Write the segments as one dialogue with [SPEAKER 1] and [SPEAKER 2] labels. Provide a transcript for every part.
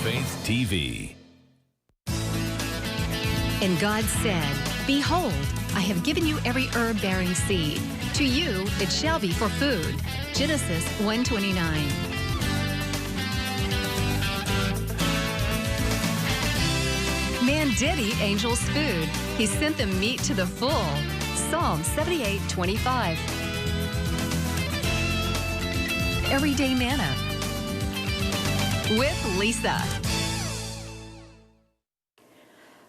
[SPEAKER 1] Faith TV.
[SPEAKER 2] And God said, "Behold, I have given you every herb-bearing seed. To you it shall be for food." Genesis 1:29. Man did eat angels' food. He sent them meat to the full. Psalm 78:25. Everyday Manna with Lisa.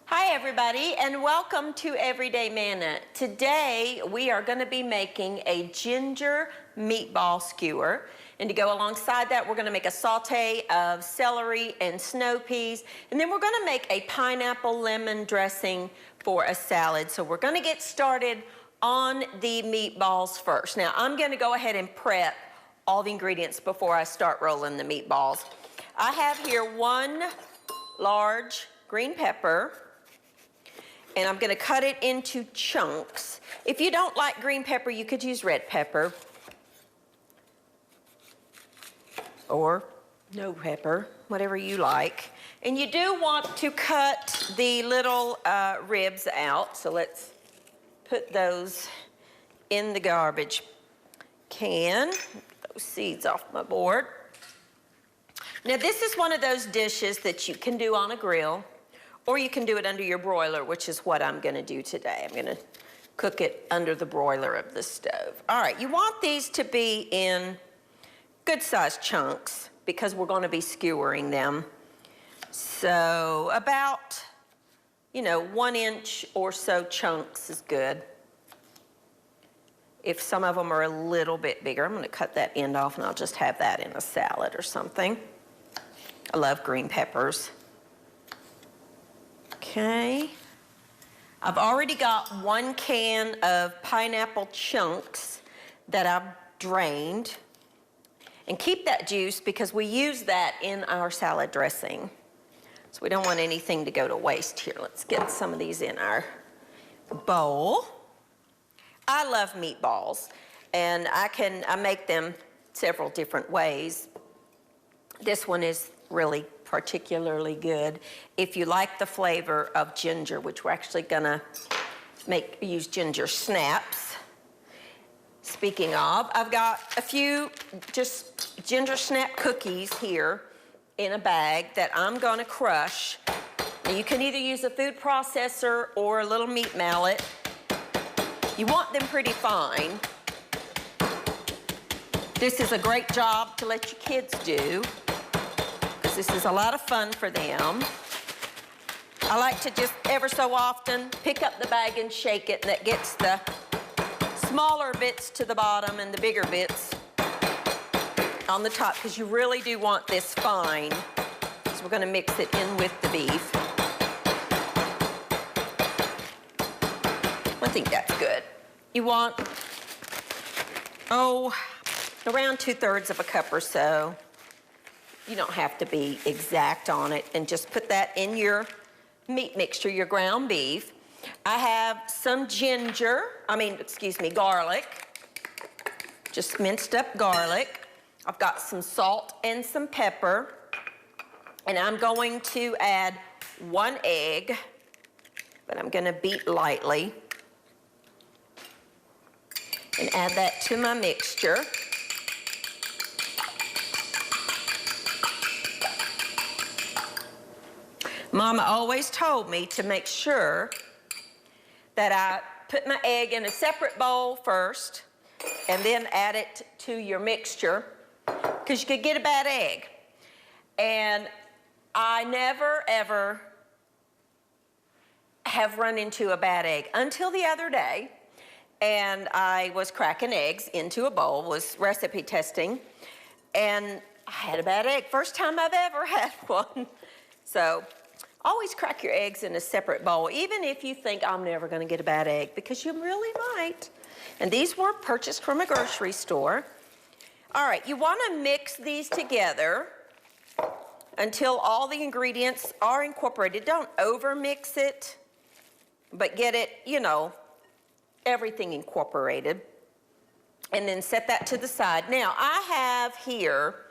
[SPEAKER 3] Hi everybody, and welcome to Everyday Manna. Today we are going to be making a ginger meatball skewer, and to go alongside that we're going to make a saute of celery and snow peas, and then we're going to make a pineapple lemon dressing for a salad. So we're going to get started on the meatballs first. Now I'm going to go ahead and prep all the ingredients before I start rolling the meatballs. I have here 1 large green pepper, and I'm going to cut it into chunks. If you don't like green pepper, you could use red pepper or no pepper, whatever you like. And you do want to cut the little ribs out, so let's put those in the garbage can. Those seeds off my board. Now this is one of those dishes that you can do on a grill, or you can do it under your broiler, which is what I'm gonna do today. I'm gonna cook it under the broiler of the stove. All right, you want these to be in good sized chunks because we're gonna be skewering them. So about, 1 inch or so chunks is good. If some of them are a little bit bigger, I'm gonna cut that end off and I'll just have that in a salad or something. I love green peppers. Okay. I've already got 1 can of pineapple chunks that I've drained. And keep that juice because we use that in our salad dressing. So we don't want anything to go to waste here. Let's get some of these in our bowl. I love meatballs, and I make them several different ways. This one is really particularly good if you like the flavor of ginger, which we're actually gonna use ginger snaps. Speaking of, I've got a few just ginger snap cookies here in a bag that I'm gonna crush. Now you can either use a food processor or a little meat mallet. You want them pretty fine. This is a great job to let your kids do, because this is a lot of fun for them. I like to just ever so often pick up the bag and shake it, and that gets the smaller bits to the bottom and the bigger bits on the top, because you really do want this fine. So we're going to mix it in with the beef. I think that's good. You want, around 2/3 of a cup or so. You don't have to be exact on it, and just put that in your meat mixture, your ground beef. I have some garlic, just minced up garlic. I've got some salt and some pepper, and I'm going to add 1 egg, but I'm gonna beat lightly, and add that to my mixture. Mama always told me to make sure that I put my egg in a separate bowl first and then add it to your mixture, because you could get a bad egg. And I never ever have run into a bad egg until the other day. And I was cracking eggs into a bowl, was recipe testing, and I had a bad egg. First time I've ever had one. So always crack your eggs in a separate bowl, even if you think I'm never gonna get a bad egg, because you really might. And these were purchased from a grocery store. All right, you wanna mix these together until all the ingredients are incorporated. Don't over mix it, but get it, everything incorporated. And then set that to the side. Now, I have here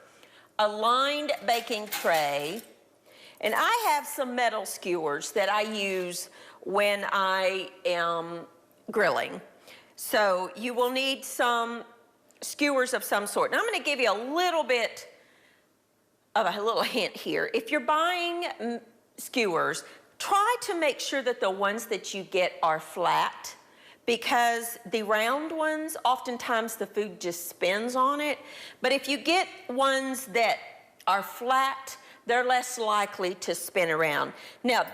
[SPEAKER 3] a lined baking tray, And I have some metal skewers that I use when I am grilling. So you will need some skewers of some sort. Now I'm going to give you a little bit of a little hint here. If you're buying skewers, try to make sure that the ones that you get are flat, because the round ones, oftentimes the food just spins on it. But if you get ones that are flat, they're less likely to spin around. Now,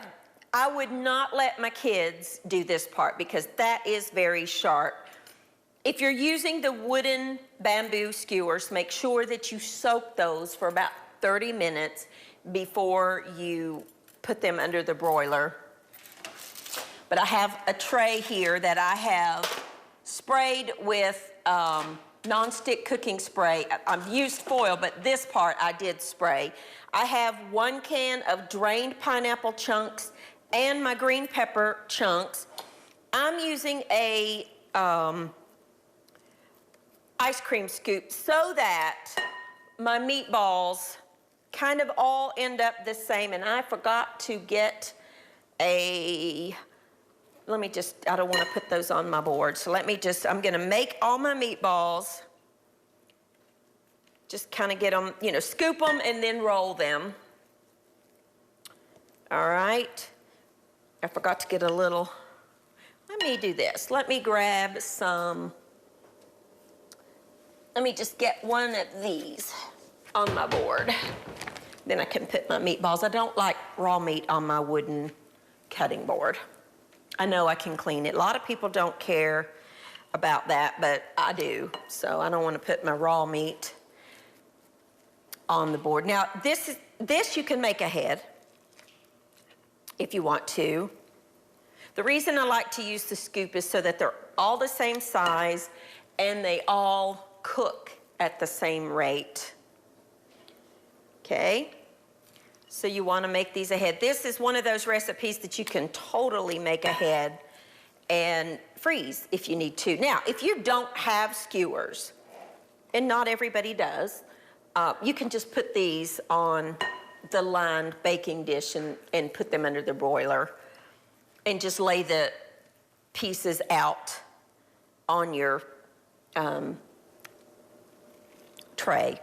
[SPEAKER 3] I would not let my kids do this part because that is very sharp. If you're using the wooden bamboo skewers, make sure that you soak those for about 30 minutes before you put them under the broiler. But I have a tray here that I have sprayed with nonstick cooking spray. I've used foil, but this part I did spray. I have 1 can of drained pineapple chunks and my green pepper chunks. I'm using a ice cream scoop so that my meatballs kind of all end up the same. And I forgot to get a, I don't want to put those on my board. So I'm going to make all my meatballs. Just kind of get them, scoop them and then roll them. All right. I forgot to get a little, let me do this. Let me grab some, let me just get one of these on my board. Then I can put my meatballs. I don't like raw meat on my wooden cutting board. I know I can clean it. A lot of people don't care about that, but I do. So I don't want to put my raw meat on the board. Now, this you can make ahead if you want to. The reason I like to use the scoop is so that they're all the same size and they all cook at the same rate. Okay? So you want to make these ahead. This is one of those recipes that you can totally make ahead and freeze if you need to. Now, if you don't have skewers, and not everybody does, you can just put these on the lined baking dish and put them under the broiler and just lay the pieces out on your tray.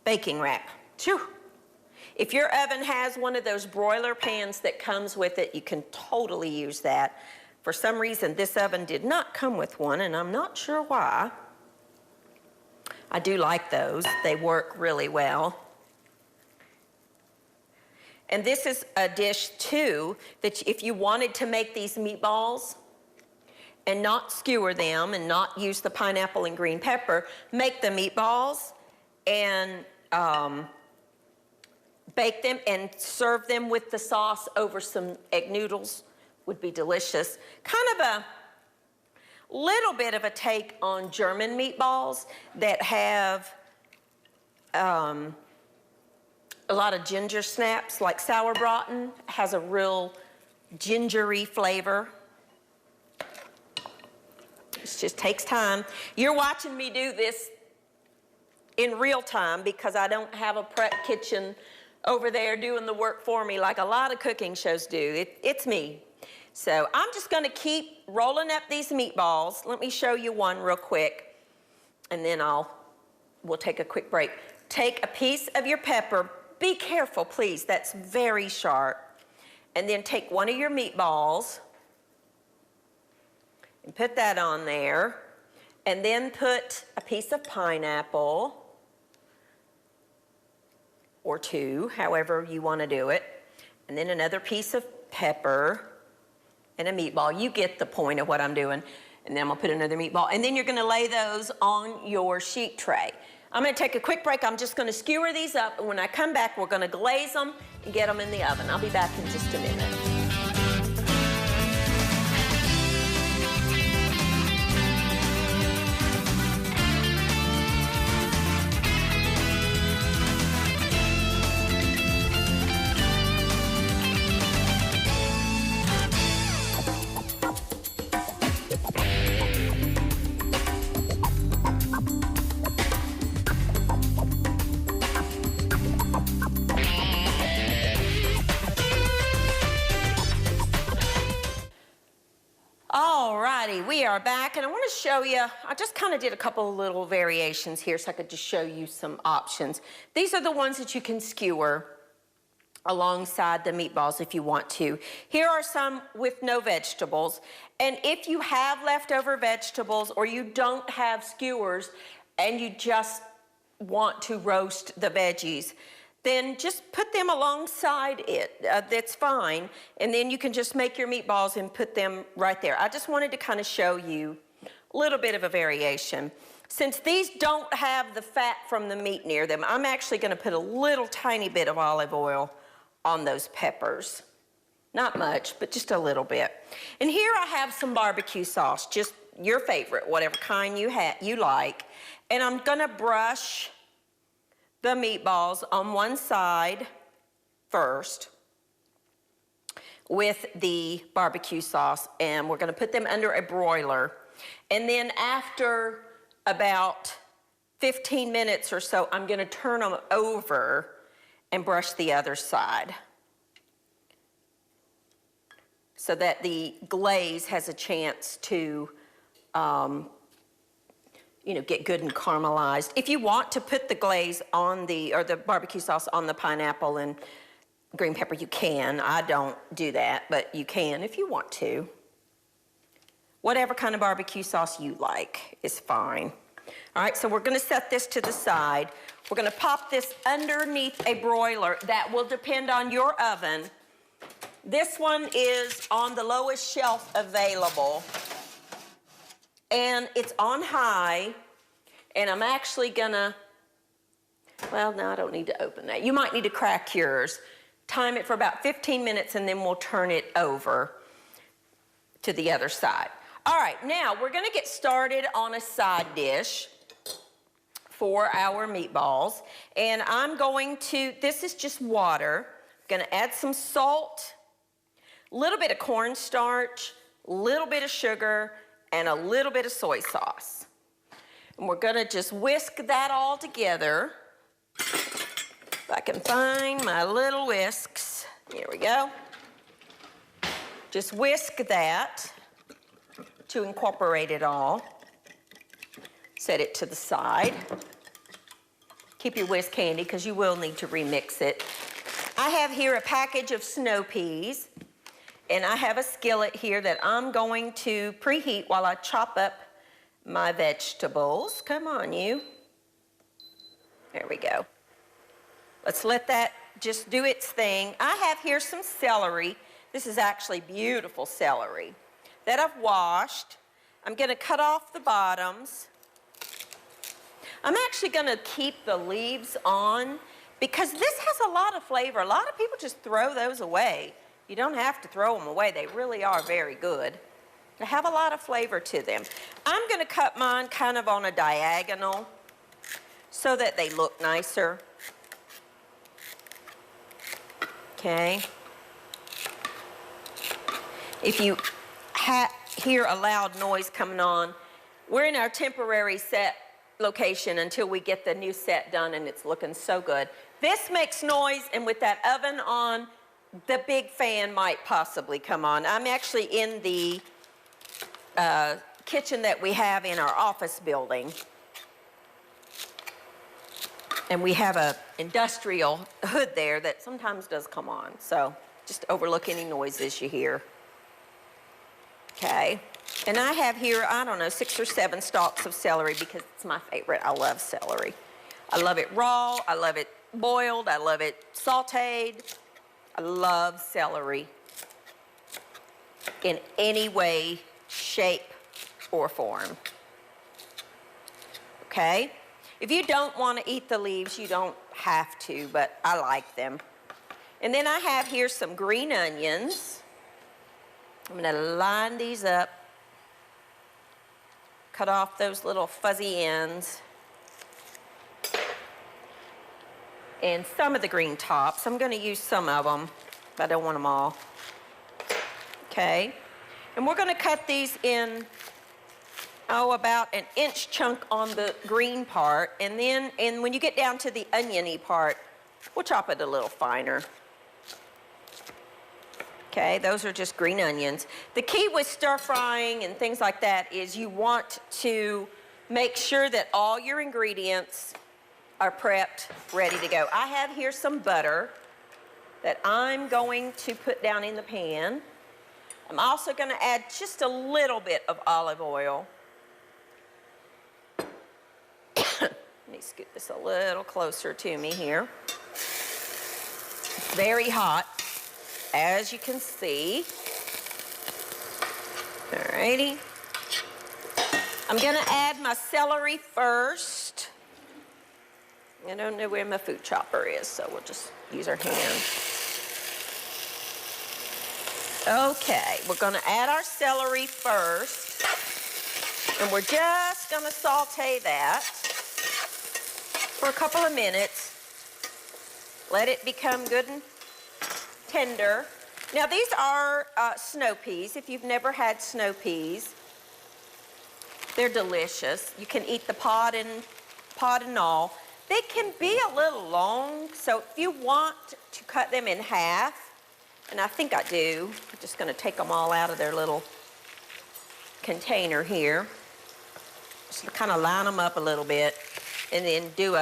[SPEAKER 3] Baking rack. Phew. If your oven has one of those broiler pans that comes with it, you can totally use that. For some reason, this oven did not come with one, and I'm not sure why. I do like those. They work really well. And this is a dish, too, that if you wanted to make these meatballs and not skewer them and not use the pineapple and green pepper, make the meatballs and bake them and serve them with the sauce over some egg noodles. Would be delicious. Kind of a little bit of a take on German meatballs that have a lot of ginger snaps, like sauerbraten has a real gingery flavor. It just takes time. You're watching me do this in real time because I don't have a prep kitchen over there doing the work for me like a lot of cooking shows do. It's me. So I'm just going to keep rolling up these meatballs. Let me show you one real quick, and then we'll take a quick break. Take a piece of your pepper. Be careful, please. That's very sharp. And then take one of your meatballs and put that on there. And then put a piece of pineapple or two, however you want to do it. And then another piece of pepper and a meatball. You get the point of what I'm doing. And then I'm gonna put another meatball. And then you're gonna lay those on your sheet tray. I'm gonna take a quick break. I'm just gonna skewer these up. And when I come back, we're gonna glaze them and get them in the oven. I'll be back in just a minute. righty, we are back, and I want to show you, I just kind of did a couple of little variations here so I could just show you some options. These are the ones that you can skewer alongside the meatballs if you want to. Here are some with no vegetables, and if you have leftover vegetables or you don't have skewers and you just want to roast the veggies, then just put them alongside it. That's fine. And then you can just make your meatballs and put them right there. I just wanted to kind of show you a little bit of a variation. Since these don't have the fat from the meat near them, I'm actually going to put a little tiny bit of olive oil on those peppers. Not much, but just a little bit. And here I have some barbecue sauce, just your favorite, whatever kind you like. And I'm going to brush the meatballs on one side first with the barbecue sauce, and we're going to put them under a broiler. And then after about 15 minutes or so, I'm going to turn them over and brush the other side so that the glaze has a chance to get good and caramelized. If you want to put the glaze on or the barbecue sauce on the pineapple and green pepper, you can. I don't do that, but you can if you want to. Whatever kind of barbecue sauce you like is fine. All right, so we're gonna set this to the side. We're gonna pop this underneath a broiler. That will depend on your oven. This one is on the lowest shelf available, and it's on high, and I'm actually gonna, well, no, I don't need to open that. You might need to crack yours. Time it for about 15 minutes, and then we'll turn it over to the other side. All right, now we're gonna get started on a side dish for our meatballs, and I'm going to, this is just water. I'm gonna add some salt, a little bit of cornstarch, a little bit of sugar, and a little bit of soy sauce. And we're gonna just whisk that all together. If I can find my little whisks. Here we go. Just whisk that to incorporate it all. Set it to the side. Keep your whisk handy because you will need to remix it. I have here a package of snow peas, and I have a skillet here that I'm going to preheat while I chop up my vegetables. Come on, you. There we go. Let's let that just do its thing. I have here some celery. This is actually beautiful celery that I've washed. I'm gonna cut off the bottoms. I'm actually gonna keep the leaves on because this has a lot of flavor. A lot of people just throw those away. You don't have to throw them away. They really are very good. They have a lot of flavor to them. I'm gonna cut mine kind of on a diagonal so that they look nicer. Okay. If you hear a loud noise coming on, we're in our temporary set location until we get the new set done, and it's looking so good. This makes noise, and with that oven on, the big fan might possibly come on. I'm actually in the kitchen that we have in our office building. And we have an industrial hood there that sometimes does come on. So just overlook any noises you hear. Okay. And I have here, I don't know, 6 or 7 stalks of celery because it's my favorite. I love celery. I love it raw. I love it boiled. I love it sauteed. I love celery in any way, shape, or form. Okay? If you don't want to eat the leaves, you don't have to, but I like them. And then I have here some green onions. I'm going to line these up, cut off those little fuzzy ends, and some of the green tops. I'm going to use some of them, but I don't want them all. Okay, and we're going to cut these in, about an inch chunk on the green part, and then when you get down to the oniony part, we'll chop it a little finer. Okay, those are just green onions. The key with stir frying and things like that is you want to make sure that all your ingredients are prepped, ready to go. I have here some butter that I'm going to put down in the pan. I'm also going to add just a little bit of olive oil. Let me scoot this a little closer to me here. It's very hot, as you can see. Alrighty. I'm going to add my celery first. I don't know where my food chopper is, so we'll just use our hand. Okay, we're going to add our celery first, and we're just going to saute that for a couple of minutes. Let it become good and tender. Now, these are snow peas. If you've never had snow peas, they're delicious. You can eat the pod and all. They can be a little long, so if you want to cut them in half, and I think I do, I'm just going to take them all out of their little container here. Just kind of line them up a little bit, and then do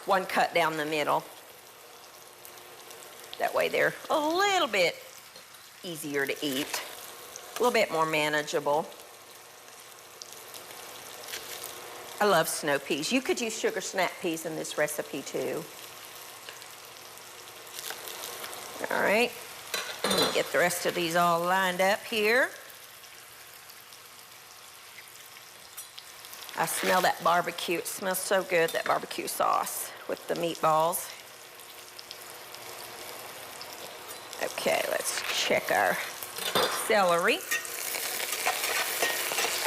[SPEAKER 3] one cut down the middle. That way they're a little bit easier to eat, a little bit more manageable. I love snow peas. You could use sugar snap peas in this recipe too. All right, let me get the rest of these all lined up here. I smell that barbecue. It smells so good, that barbecue sauce with the meatballs. Okay, let's check our celery.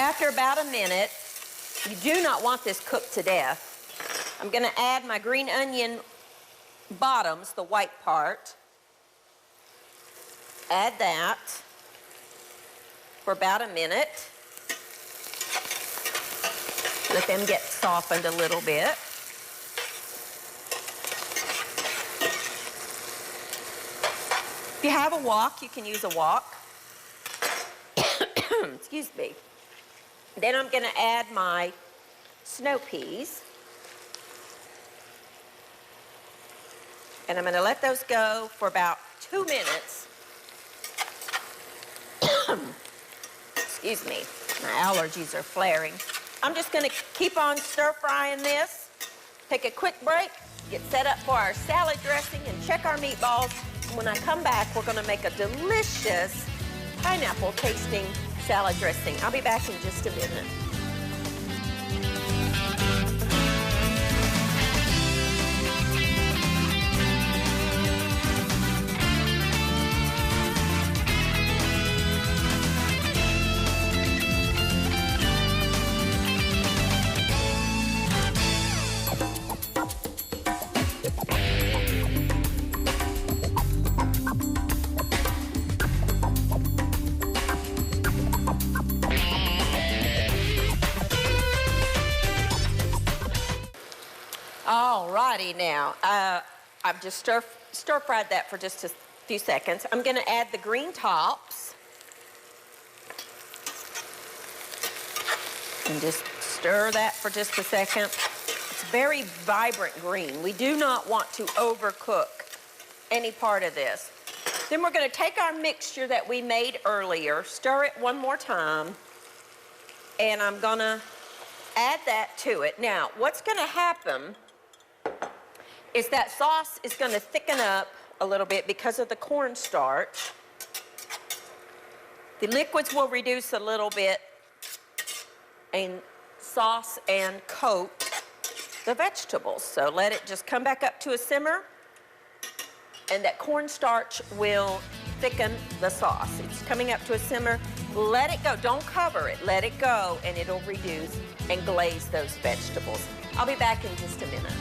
[SPEAKER 3] After about a minute, you do not want this cooked to death. I'm going to add my green onion bottoms, the white part. Add that for about a minute. Let them get softened a little bit. If you have a wok, you can use a wok. Excuse me. Then I'm going to add my snow peas. And I'm going to let those go for about 2 minutes. Excuse me, my allergies are flaring. I'm just going to keep on stir frying this, take a quick break, get set up for our salad dressing, and check our meatballs. And when I come back, we're going to make a delicious pineapple tasting salad dressing. I'll be back in just a minute. Alrighty now, I've just stir-fried that for just a few seconds. I'm going to add the green tops. And just stir that for just a second. It's very vibrant green. We do not want to overcook any part of this. Then we're going to take our mixture that we made earlier, stir it one more time, and I'm going to add that to it. Now, what's going to happen is that sauce is going to thicken up a little bit because of the cornstarch. The liquids will reduce a little bit and sauce and coat the vegetables. So let it just come back up to a simmer, and that cornstarch will thicken the sauce. It's coming up to a simmer. Let it go. Don't cover it. Let it go, and it'll reduce and glaze those vegetables. I'll be back in just a minute.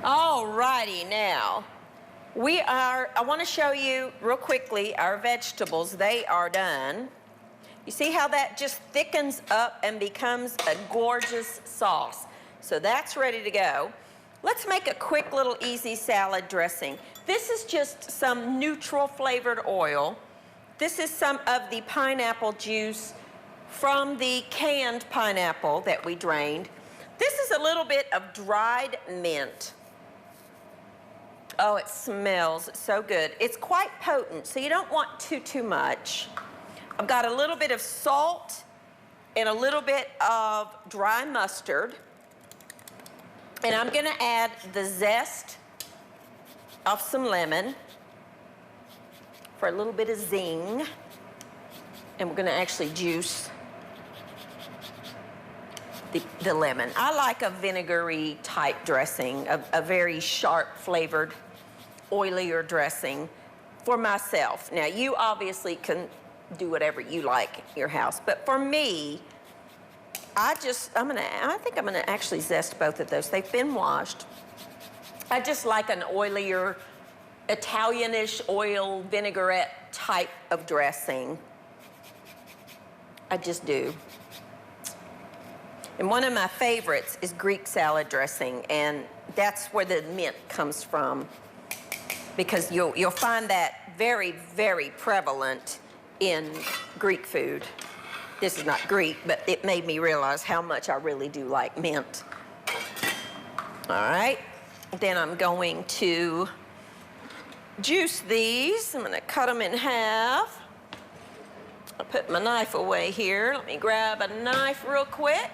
[SPEAKER 3] All righty, now, I want to show you real quickly our vegetables. They are done. You see how that just thickens up and becomes a gorgeous sauce. So that's ready to go. Let's make a quick little easy salad dressing. This is just some neutral flavored oil. This is some of the pineapple juice from the canned pineapple that we drained. This is a little bit of dried mint. Oh, it smells so good. It's quite potent, so you don't want too much. I've got a little bit of salt and a little bit of dry mustard. And I'm gonna add the zest of some lemon for a little bit of zing. And we're gonna actually juice the lemon. I like a vinegary type dressing, a very sharp flavored, oilier dressing for myself. Now, you obviously can do whatever you like in your house, but for me, I think I'm gonna actually zest both of those. They've been washed. I just like an oilier, Italianish oil vinaigrette type of dressing. I just do. And one of my favorites is Greek salad dressing, and that's where the mint comes from, because you'll find that very, very prevalent in Greek food. This is not Greek, but it made me realize how much I really do like mint. All right, then I'm going to juice these. I'm gonna cut them in half. I'll put my knife away here. Let me grab a knife real quick.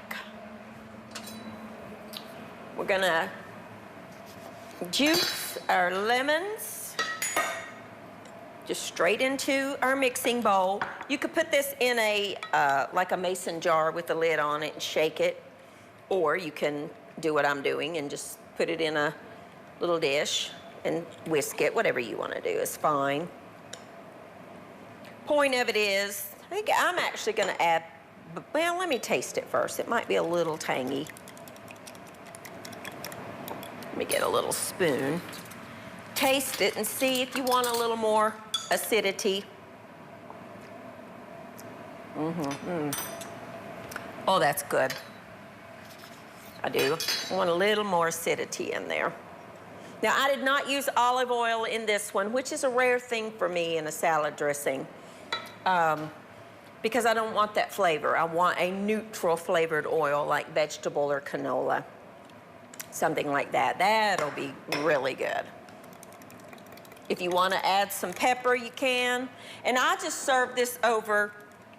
[SPEAKER 3] We're gonna juice our lemons just straight into our mixing bowl. You could put this in a, like a mason jar with a lid on it and shake it, or you can do what I'm doing and just put it in a little dish and whisk it. Whatever you wanna do is fine. Point of it is, I think I'm actually gonna add, well, let me taste it first. It might be a little tangy. Let me get a little spoon. Taste it and see if you want a little more acidity. Oh, that's good. I do. I want a little more acidity in there. Now, I did not use olive oil in this one, which is a rare thing for me in a salad dressing, because I don't want that flavor. I want a neutral flavored oil like vegetable or canola. Something like that. That'll be really good. If you want to add some pepper, you can. And I just serve this over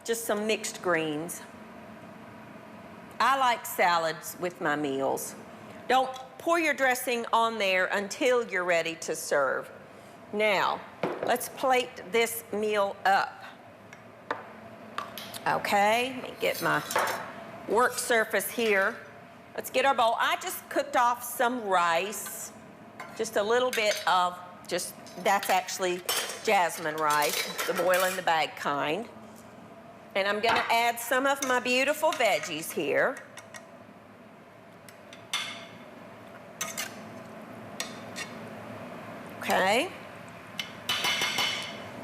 [SPEAKER 3] just some mixed greens. I like salads with my meals. Don't pour your dressing on there until you're ready to serve. Now, let's plate this meal up. Okay, let me get my work surface here. Let's get our bowl. I just cooked off some rice, just a little bit of that's actually jasmine rice, the boil in the bag kind. And I'm gonna add some of my beautiful veggies here. Okay.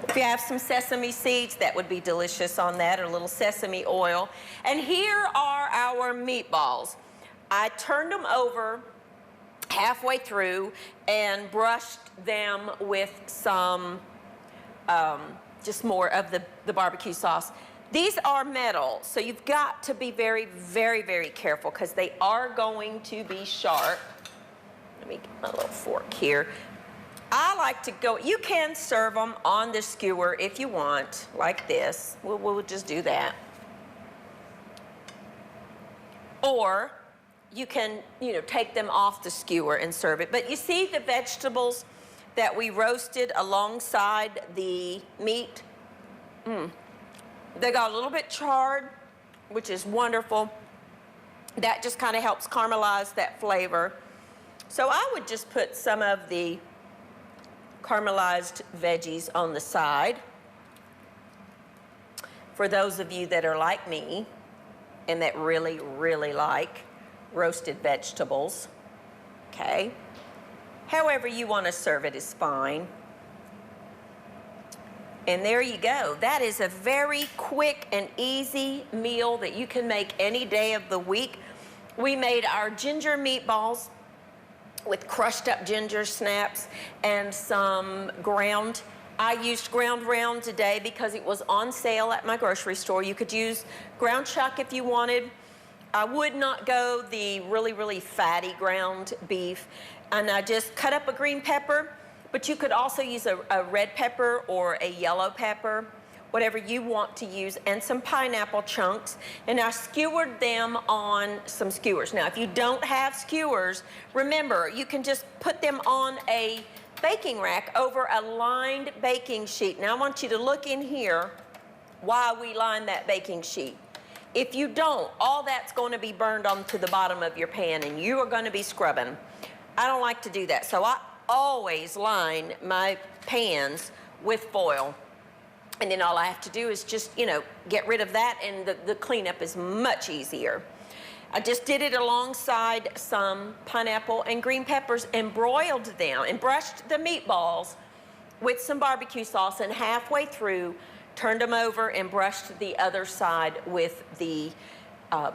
[SPEAKER 3] If you have some sesame seeds, that would be delicious on that, or a little sesame oil. And here are our meatballs. I turned them over halfway through and brushed them with some, just more of the barbecue sauce. These are metal, so you've got to be very, very, very careful because they are going to be sharp. Let me get my little fork here. I like to go, you can serve them on the skewer if you want, like this. We'll just do that. Or you can, take them off the skewer and serve it. But you see the vegetables that we roasted alongside the meat? They got a little bit charred, which is wonderful. That just kind of helps caramelize that flavor. So I would just put some of the caramelized veggies on the side. For those of you that are like me and that really, really like roasted vegetables, okay? However you want to serve it is fine. And there you go. That is a very quick and easy meal that you can make any day of the week. We made our ginger meatballs with crushed up ginger snaps and some ground. I used ground round today because it was on sale at my grocery store. You could use ground chuck if you wanted. I would not go the really, really fatty ground beef. And I just cut up a green pepper, but you could also use a red pepper or a yellow pepper, whatever you want to use, and some pineapple chunks. And I skewered them on some skewers. Now, if you don't have skewers, remember, you can just put them on a baking rack over a lined baking sheet. Now, I want you to look in here while we line that baking sheet. If you don't, all that's going to be burned onto the bottom of your pan, and you are going to be scrubbing. I don't like to do that, so I always line my pans with foil. And then all I have to do is just, get rid of that, and the cleanup is much easier. I just did it alongside some pineapple and green peppers and broiled them and brushed the meatballs with some barbecue sauce, and halfway through turned them over and brushed the other side with the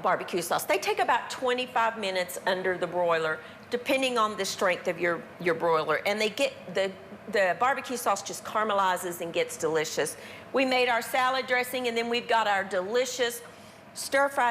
[SPEAKER 3] barbecue sauce. They take about 25 minutes under the broiler, depending on the strength of your broiler, and they get the barbecue sauce just caramelizes and gets delicious. We made our salad dressing, and then we've got our delicious stir-fry